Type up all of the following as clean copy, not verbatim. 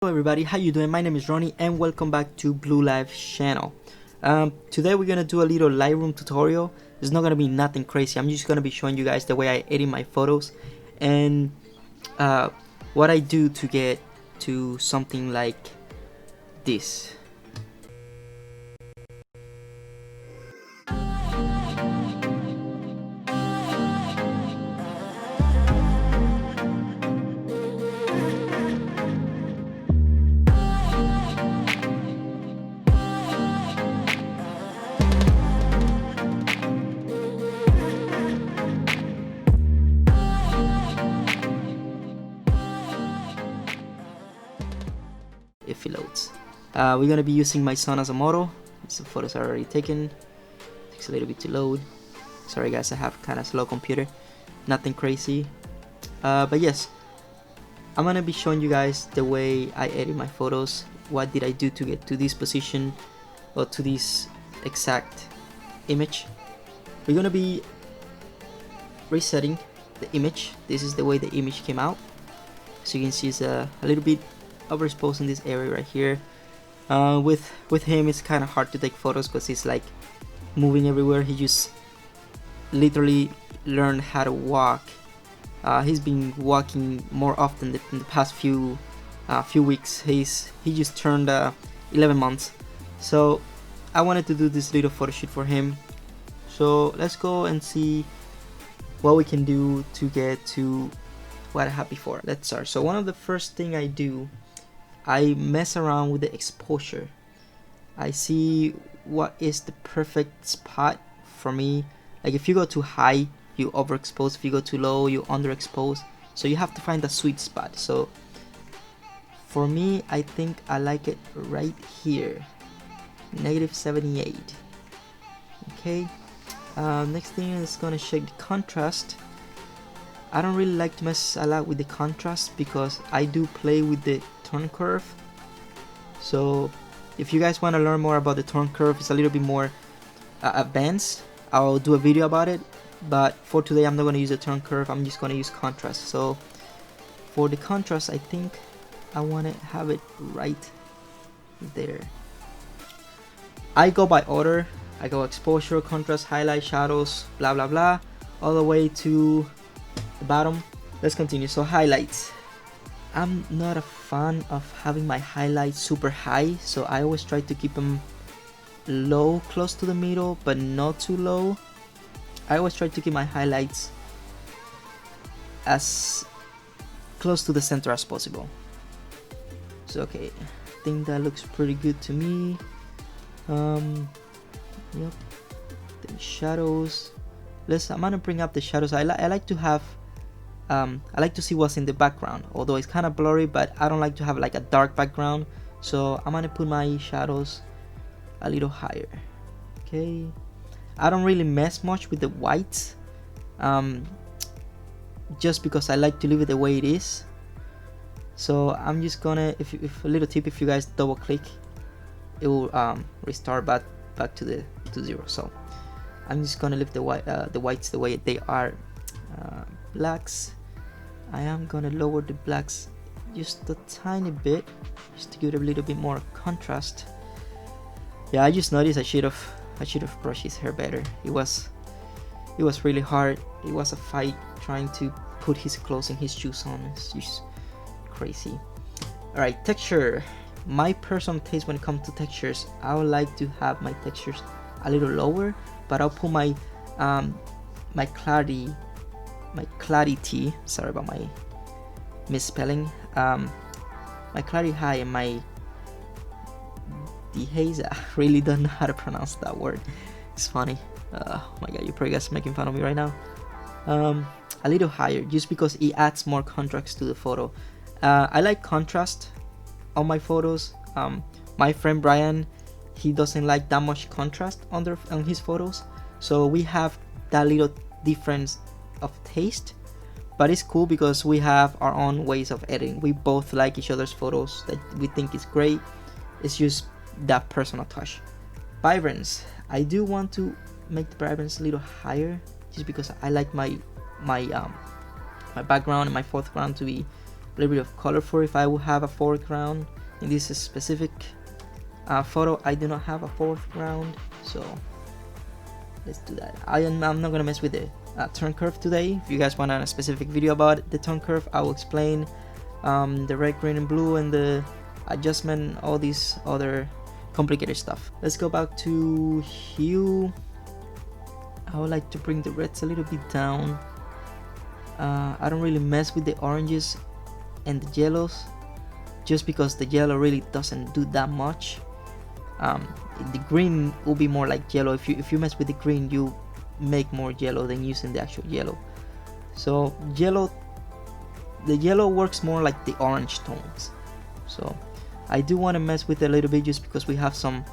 Hello everybody, how you doing? My name is Ronnie and welcome back to Blue Live channel. Today we're gonna do a little Lightroom tutorial. It's not gonna be nothing crazy. I'm just gonna be showing you guys the way I edit my photos and what I do to get to something like this. If it loads. We're gonna be using my son as a model. Some photos are already taken. Takes a little bit to load. Sorry guys, I have kind of slow computer. Nothing crazy. But yes, I'm gonna be showing you guys the way I edit my photos. What did I do to get to this position or to this exact image. We're gonna be resetting the image. This is the way the image came out. So you can see it's a little bit overexposed in this area right here. With him it's kind of hard to take photos because he's like moving everywhere. He just literally learned how to walk. He's been walking more often in the past few weeks. He just turned 11 months, so I wanted to do this little photo shoot for him. So let's go and see what we can do to get to what I had before. Let's start. So one of the first thing I do, I mess around with the exposure. I see what is the perfect spot for me. Like if you go too high, you overexpose. If you go too low, you underexpose. So you have to find the sweet spot. So for me, I think I like it right here, -78. Okay. Next thing is gonna check the contrast. I don't really like to mess a lot with the contrast because I do play with the tone curve. So if you guys want to learn more about the tone curve, it's a little bit more advanced. I'll do a video about it, but for today I'm not going to use the tone curve. I'm just going to use contrast. So for the contrast, I think I want to have it right there. I go by order. I go exposure, contrast, highlight, shadows, blah blah blah, all the way to the bottom. Let's continue. So highlights, I'm not a fan of having my highlights super high, so I always try to keep them low, close to the middle, but not too low. I always try to keep my highlights as close to the center as possible. So okay, I think that looks pretty good to me. Yep. The shadows. I'm gonna bring up the shadows. I like to have I like to see what's in the background, although it's kind of blurry, but I don't like to have like a dark background, so I'm gonna put my shadows a little higher. Okay, I don't really mess much with the whites, just because I like to leave it the way it is. So I'm just gonna, if a little tip, if you guys double click, it will restart back to zero. So I'm just gonna leave the whites the way they are. Blacks, I am gonna lower the blacks just a tiny bit, just to give it a little bit more contrast. Yeah, I just noticed I should have brushed his hair better. It was really hard. It was a fight trying to put his clothes and his shoes on. It's just crazy. All right, texture. My personal taste when it comes to textures, I would like to have my textures a little lower, but I'll put my my clarity, sorry about my misspelling, my clarity high and my dehaze. I really don't know how to pronounce that word. It's funny. Oh my god, you probably guys making fun of me right now. A little higher, just because it adds more contrast to the photo. I like contrast on my photos. My friend Brian, he doesn't like that much contrast on his photos, so we have that little difference of taste, but it's cool because we have our own ways of editing. We both like each other's photos that we think is great. It's just that personal touch. Vibrance, I do want to make the vibrance a little higher, just because I like my background and my foreground to be a little bit of color for if I will have a foreground. In this specific photo, I do not have a foreground, so let's do that. I'm not gonna mess with the turn curve today. If you guys want a specific video about the turn curve, I will explain the red, green, and blue, and the adjustment, all these other complicated stuff. Let's go back to hue. I would like to bring the reds a little bit down. I don't really mess with the oranges and the yellows, just because the yellow really doesn't do that much. The green will be more like yellow. If you mess with the green, you make more yellow than using the actual yellow. So the yellow works more like the orange tones. So I do want to mess with it a little bit, just because we have some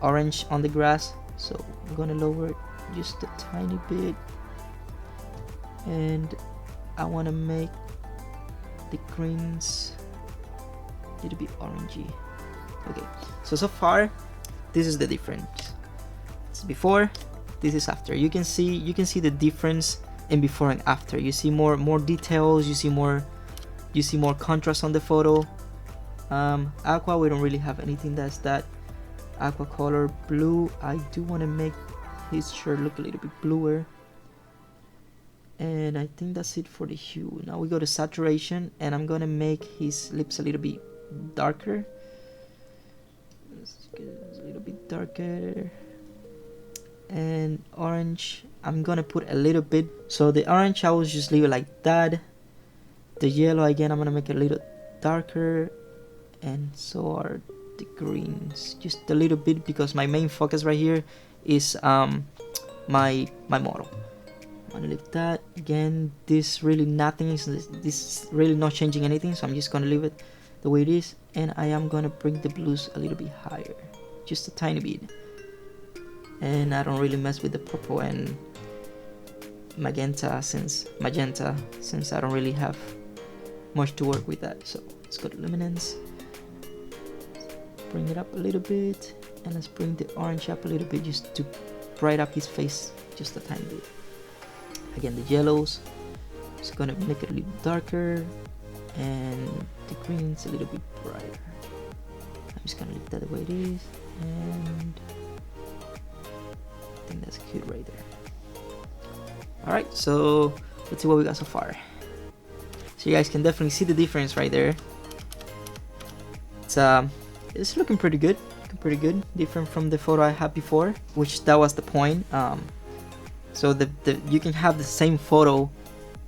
orange on the grass. So I'm gonna lower it just a tiny bit, and I want to make the greens a little bit orangey. Okay, so far this is the difference. It's before, this is after. You can see the difference in before and after. You see more details, you see more contrast on the photo. Aqua, we don't really have anything that's that aqua color. Blue, I do want to make his shirt look a little bit bluer, and I think that's it for the hue. Now we go to saturation, and I'm gonna make his lips a little bit darker. Let's get it a little bit darker. And orange, I'm gonna put a little bit. So the orange, I will just leave it like that. The yellow, again, I'm gonna make it a little darker, and so are the greens, just a little bit, because my main focus right here is my model. I'm gonna leave that. Again, this really nothing is this really not changing anything, so I'm just gonna leave it the way it is, and I am gonna bring the blues a little bit higher, just a tiny bit. And I don't really mess with the purple and magenta since I don't really have much to work with that. So let's go to luminance, bring it up a little bit, and let's bring the orange up a little bit, just to brighten up his face just a tiny bit. Again, the yellows, just gonna make it a little darker, and the greens a little bit brighter. I'm just gonna leave that the way it is, and I think that's cute right there. Alright, so let's see what we got so far. So you guys can definitely see the difference right there. It's looking pretty good, different from the photo I had before, which that was the point. So you can have the same photo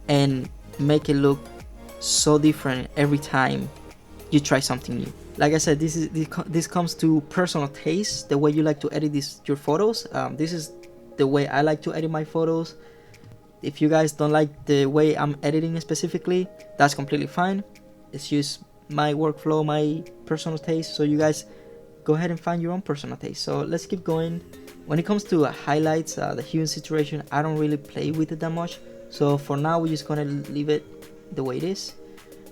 and make it look so different every time you try something new. Like I said, this comes to personal taste, the way you like to edit your photos. This is the way I like to edit my photos. If you guys don't like the way I'm editing specifically, that's completely fine. It's just my workflow, my personal taste, so you guys go ahead and find your own personal taste. So let's keep going. When it comes to highlights, the hue and saturation, I don't really play with it that much, so for now we're just gonna leave it the way it is.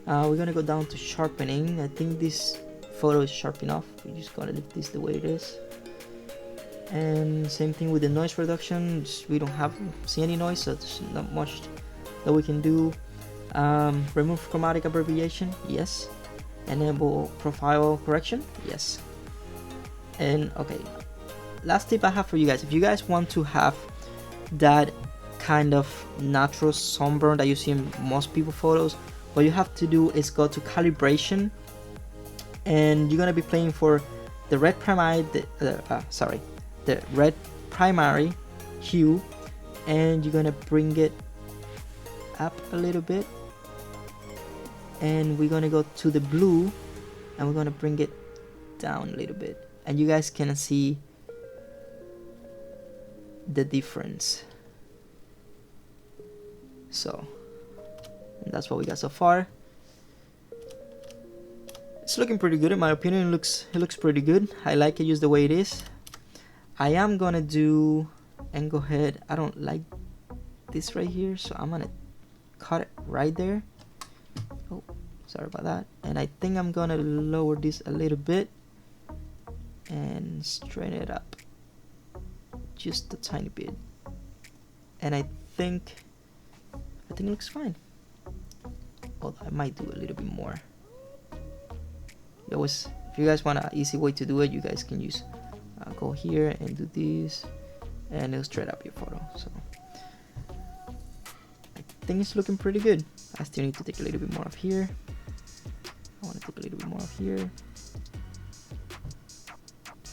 We're gonna go down to sharpening. I think this photo is sharp enough. We're just gonna leave this the way it is. And same thing with the noise reduction. We don't see any noise, so there's not much that we can do. Remove chromatic abbreviation, yes. Enable profile correction, yes. And okay, last tip I have for you guys: if you guys want to have that kind of natural sunburn that you see in most people photos, what you have to do is go to calibration, and you're gonna be playing for the red primary, the red primary hue, and you're gonna bring it up a little bit, and we're gonna go to the blue, and we're gonna bring it down a little bit, and you guys can see the difference. So that's what we got so far. It's looking pretty good in my opinion. It looks pretty good. I like it just the way it is. I am gonna do and go ahead, I don't like this right here, so I'm gonna cut it right there. Oh, sorry about that. And I think I'm gonna lower this a little bit and straighten it up just a tiny bit, and I think it looks fine. well, I might do a little bit more. If you guys want an easy way to do it, you guys can use go here and do this, and it'll straight up your photo. So I think it's looking pretty good. I still need to take a little bit more of here. I want to take a little bit more of here.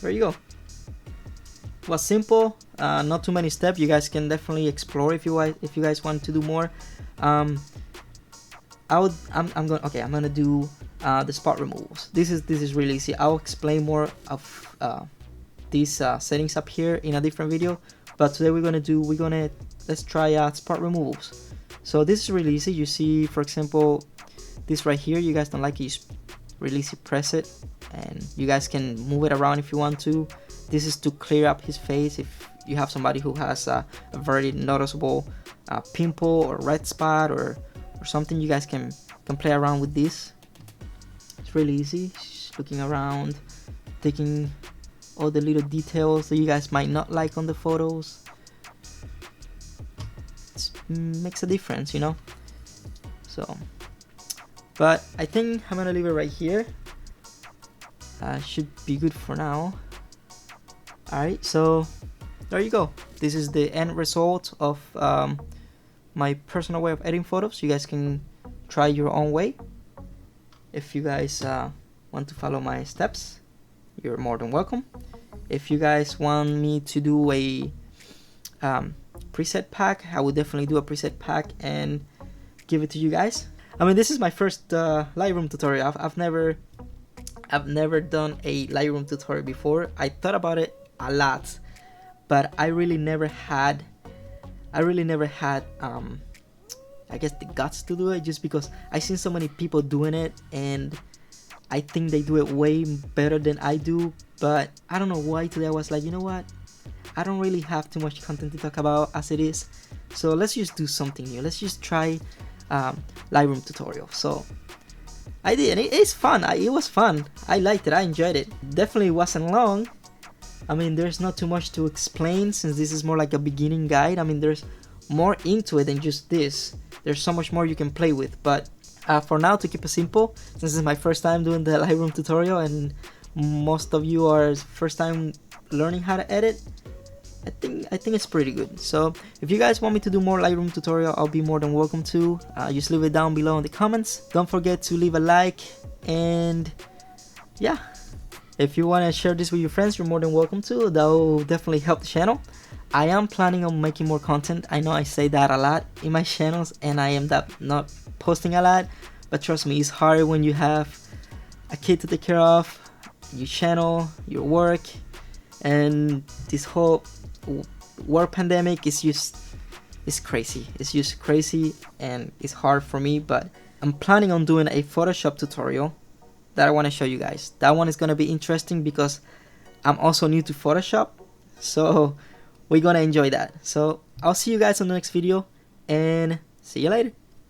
There you go. It was simple, not too many steps. You guys can definitely explore if you guys want to do more. I'm gonna do the spot removals. This is really easy. I'll explain more of these settings up here in a different video, but today let's try spot removals. So this is really easy. You see, for example, this right here, you guys don't like it, you really easy press it, and you guys can move it around if you want to. This is to clear up his face if you have somebody who has a very noticeable pimple or red spot or something. You guys can play around with this. It's really easy. Just looking around, taking all the little details that you guys might not like on the photos. It makes a difference, you know. So, but I think I'm gonna leave it right here. Should be good for now. Alright, so there you go. This is the end result of my personal way of editing photos. You guys can try your own way. If you guys want to follow my steps, you're more than welcome. If you guys want me to do a preset pack, I will definitely do a preset pack and give it to you guys. I mean, this is my first Lightroom tutorial. I've never done a Lightroom tutorial before. I thought about it a lot, but I really never had I guess the guts to do it, just because I've seen so many people doing it and I think they do it way better than I do. But I don't know why today I was like, you know what, I don't really have too much content to talk about as it is, so let's just do something new. Let's just try Lightroom tutorial. So I did, and it's fun. It was fun. I liked it. I enjoyed it. Definitely wasn't long. I mean, there's not too much to explain since this is more like a beginning guide. I mean, there's more into it than just this. There's so much more you can play with. But for now, to keep it simple, since this is my first time doing the Lightroom tutorial and most of you are first time learning how to edit, I think it's pretty good. So if you guys want me to do more Lightroom tutorial, I'll be more than welcome to. Just leave it down below in the comments. Don't forget to leave a like, and yeah, if you want to share this with your friends, you're more than welcome to. That will definitely help the channel. I am planning on making more content. I know I say that a lot in my channels and I am not posting a lot, but trust me, it's hard when you have a kid to take care of, your channel, your work, and this whole work pandemic is crazy. It's just crazy and it's hard for me, but I'm planning on doing a Photoshop tutorial that I want to show you guys. That one is going to be interesting because I'm also new to Photoshop, so we're gonna enjoy that. So I'll see you guys on the next video and see you later.